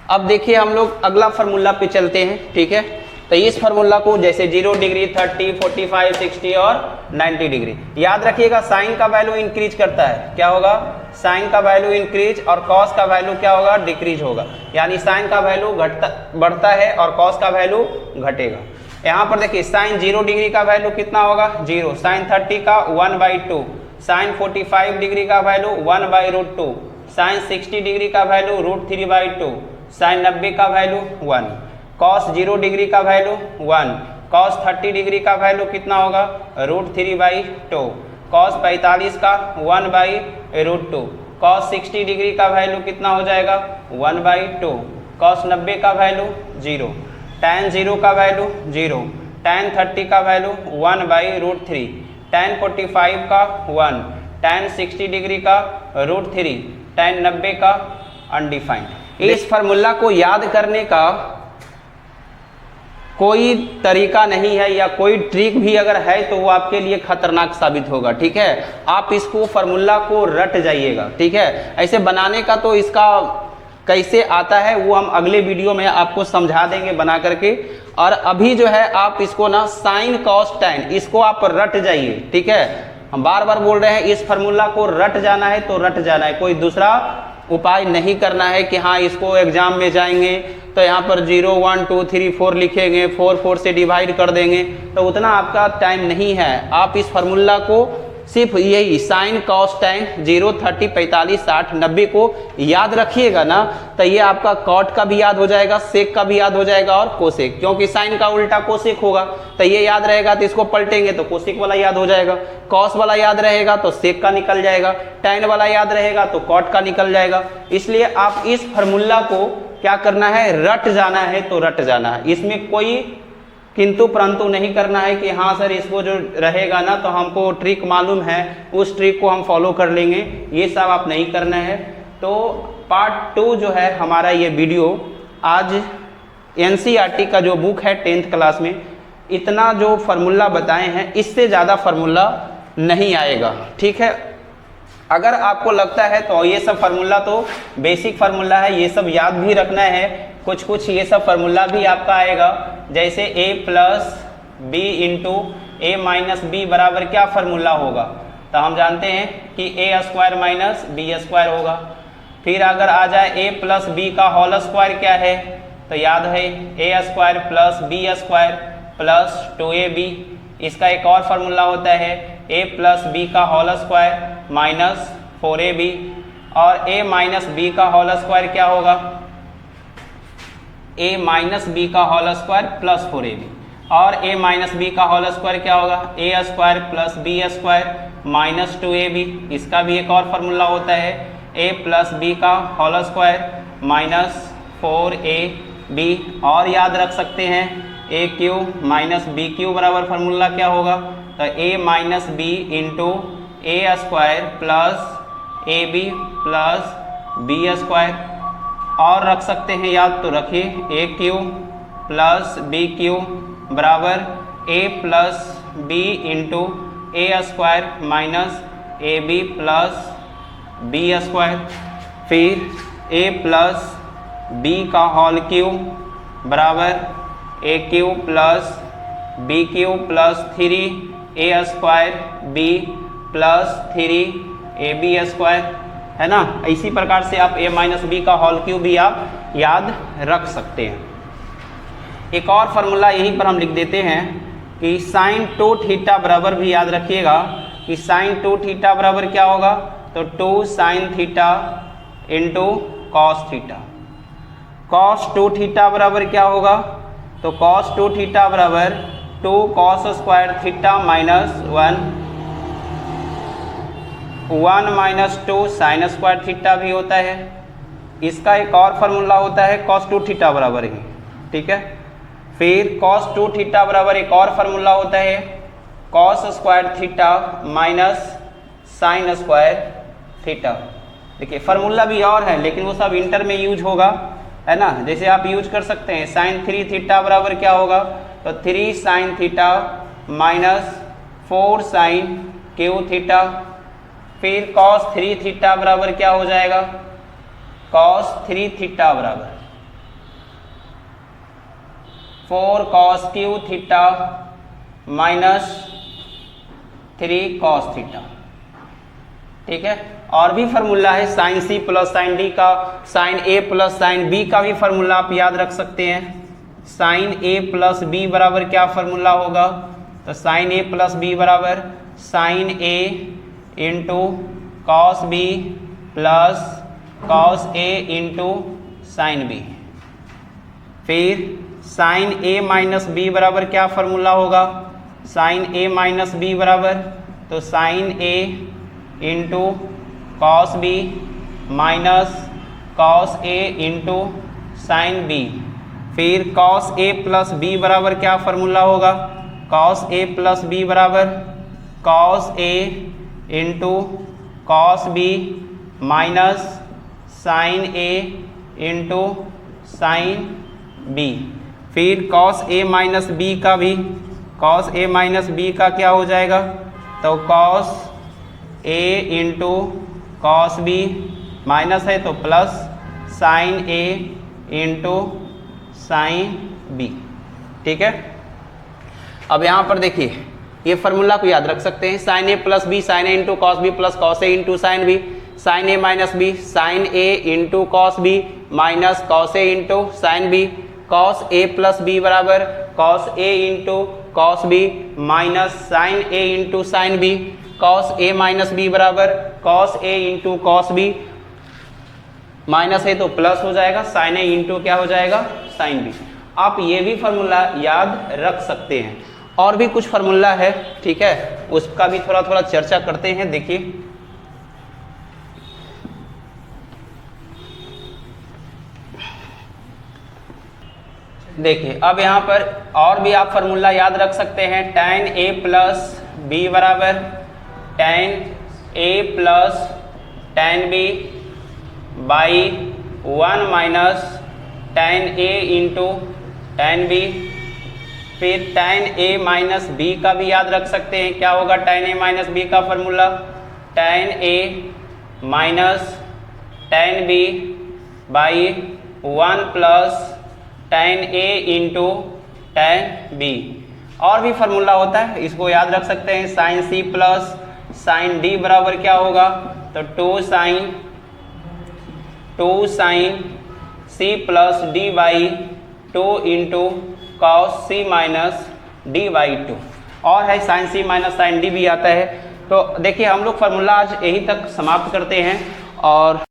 अब देखिए हम लोग अगला फार्मूला पे चलते हैं, ठीक है। तो इस फार्मूला को जैसे 0 डिग्री, 30, 45, 60 और 90 डिग्री, याद रखिएगा साइन का वैल्यू इंक्रीज करता है, क्या होगा, साइन का वैल्यू इंक्रीज और कॉस का वैल्यू क्या होगा, डिक्रीज होगा। यानी साइन का वैल्यू बढ़ता है और कॉस का वैल्यू घटेगा। यहाँ पर देखिए साइन 0 डिग्री का वैल्यू कितना होगा, 0, साइन 30 का 1/2, साइन 45 डिग्री का वैल्यू 1/√2, साइन 60 डिग्री का वैल्यू √3/2, साइन 90 का वैल्यू 1, कॉस 0 डिग्री का वैल्यू 1, कॉस 30 डिग्री का वैल्यू कितना होगा, √3/2, कॉस 45 का 1/√2, कॉस 60 डिग्री का वैल्यू कितना हो जाएगा, 1/2, कॉस 90 का वैल्यू 0, tan 0 का वैल्यू 0, tan 30 का वैल्यू 1/√3, tan 45 का 1, tan 60 डिग्री का √3, tan 90 का अनडिफाइंड। इस फार्मूला को याद करने का कोई तरीका नहीं है या कोई ट्रिक भी अगर है तो वो आपके लिए खतरनाक साबित होगा, ठीक है। आप इसको फार्मूला को रट जाइएगा, ठीक है। ऐसे बनाने का तो इसका कैसे आता है वो हम अगले वीडियो में आपको समझा देंगे बना करके। और अभी जो है आप इसको ना साइन कॉस टैन इसको आप रट जाइए, ठीक है। हम बार बार बोल रहे हैं इस फार्मूला को रट जाना है तो रट जाना है, कोई दूसरा उपाय नहीं करना है कि हाँ इसको एग्जाम में जाएंगे तो यहाँ पर 0, 1, 2, 3, 4 लिखेंगे, 4 से डिवाइड कर देंगे, तो उतना आपका टाइम नहीं है। आप इस फार्मूला को सिर्फ यही साइन कॉस टैन 0, 30, 45, 60, 90 को याद रखिएगा ना, तो ये आपका कॉट का भी याद हो जाएगा, सेक का भी याद हो जाएगा और कोसेक, क्योंकि साइन का उल्टा कोसेक होगा। तो ये याद रहेगा तो इसको पलटेंगे तो कोसेक वाला याद हो जाएगा, कॉस वाला याद रहेगा तो सेक का निकल जाएगा, टैन वाला याद रहेगा तो कॉट का निकल जाएगा। इसलिए आप इस फार्मूला को क्या करना है, रट जाना है तो रट जाना है। इसमें कोई किंतु परंतु नहीं करना है कि हाँ सर इसको जो रहेगा ना तो हमको ट्रिक मालूम है, उस ट्रिक को हम फॉलो कर लेंगे, ये सब आप नहीं करना है। तो पार्ट 2 जो है हमारा ये वीडियो आज NCERT का जो बुक है 10th क्लास में, इतना जो फार्मूला बताए हैं इससे ज़्यादा फार्मूला नहीं आएगा, ठीक है। अगर आपको लगता है तो ये सब फार्मूला तो बेसिक फार्मूला है, ये सब याद भी रखना है, कुछ ये सब फार्मूला भी आपका आएगा, जैसे a + b × a - b बराबर क्या फार्मूला होगा, तो हम जानते हैं कि a² - b² होगा। फिर अगर आ जाए a + b का होल स्क्वायर क्या है, तो याद है a² + b² + 2ab। इसका एक और फार्मूला होता है a + b का होल स्क्वायर - 4ab, और a - b का होल स्क्वायर क्या होगा, a - b का होल स्क्वायर + 4ab, और a - b का होल स्क्वायर क्या होगा, a² + b² - 2ab। इसका भी एक और फार्मूला होता है a + b का होल स्क्वायर - 4ab। और याद रख सकते हैं a³ - b³ बराबर फार्मूला क्या होगा, तो a - b × a² + ab + b²। और रख सकते हैं याद तो रखिए a³ + b³ बराबर a + b × a² - ab + b²। फिर a + b का होल क्यूब बराबर a³ + b³ + 3a² b + 3ab², है ना। इसी प्रकार से आप a - b का होल क्यूब भी आप याद रख सकते हैं। एक और फार्मूला यहीं पर हम लिख देते हैं कि sin 2θ बराबर भी याद रखिएगा कि sin 2θ बराबर क्या होगा, तो 2 sin θ × cos θ। cos 2θ बराबर क्या होगा, तो cos 2θ बराबर 2 cos² θ -1 - 2 sin² θ भी होता है। इसका एक और फार्मूला होता है cos 2θ बराबर ही, ठीक है। फिर cos 2θ बराबर एक और फार्मूला होता है cos² θ - sin² θ। देखिए फार्मूला भी और है लेकिन वो सब इंटर में यूज होगा, है ना। जैसे आप यूज कर सकते हैं sin 3θ बराबर क्या होगा, तो 3 sin θ - 4 sin θ। फिर cos 3θ बराबर क्या हो जाएगा, cos 3θ बराबर 4 cos cube theta minus 3 cos theta. ठीक है, और भी फार्मूला है sine c plus sine d का, साइन ए प्लस साइन बी का भी फार्मूला आप याद रख सकते हैं। साइन ए प्लस बी बराबर क्या फार्मूला होगा, तो साइन ए प्लस बी बराबर sine A into cos B plus cos A into sine B. फिर साइन ए माइनस बी बराबर क्या फार्मूला होगा, साइन ए माइनस बी बराबर तो sine A into cos B minus cos A into sine B. फिर cos A plus B बराबर क्या formula होगा, कॉस ए प्लस बी बराबर cos A into cos B minus sine A into sine B. फिर cos A minus B का भी, cos A minus B का क्या हो जाएगा, तो cos A into cos B minus है तो plus sign A into sine B. ठीक है, अब यहाँ पर देखिए ये फार्मूला को याद रख सकते हैं, sine A plus B sine A into cos B plus cos A into sine B. Sine A minus B sine A into cos B minus cos A into sine B. Cos A plus B बराबर cos A into cos B minus sine A into sine B. Cos A minus B बराबर cos A into cos B minus है तो plus हो जाएगा, sign A into क्या हो जाएगा, sine B. आप ये भी फार्मूला याद रख सकते हैं, और भी कुछ फार्मूला है, ठीक है, उसका भी थोड़ा थोड़ा चर्चा करते हैं। देखिए देखिए अब यहाँ पर और भी आप फार्मूला याद रख सकते हैं। tan a प्लस बी बराबर tan a plus tan b by 1 minus tan a into tan b। फिर tan a माइनस b का भी याद रख सकते हैं, क्या होगा tan a माइनस b का formula, tan a minus tan b by 1 plus tan a into tan b। और भी फार्मूला होता है, इसको याद रख सकते हैं, sine c plus sine d बराबर क्या होगा, तो 2 sine c plus d by 2 into cos c minus d by 2। और है sine c minus sine d भी आता है। तो देखिए हम लोग फार्मूला आज यहीं तक समाप्त करते हैं और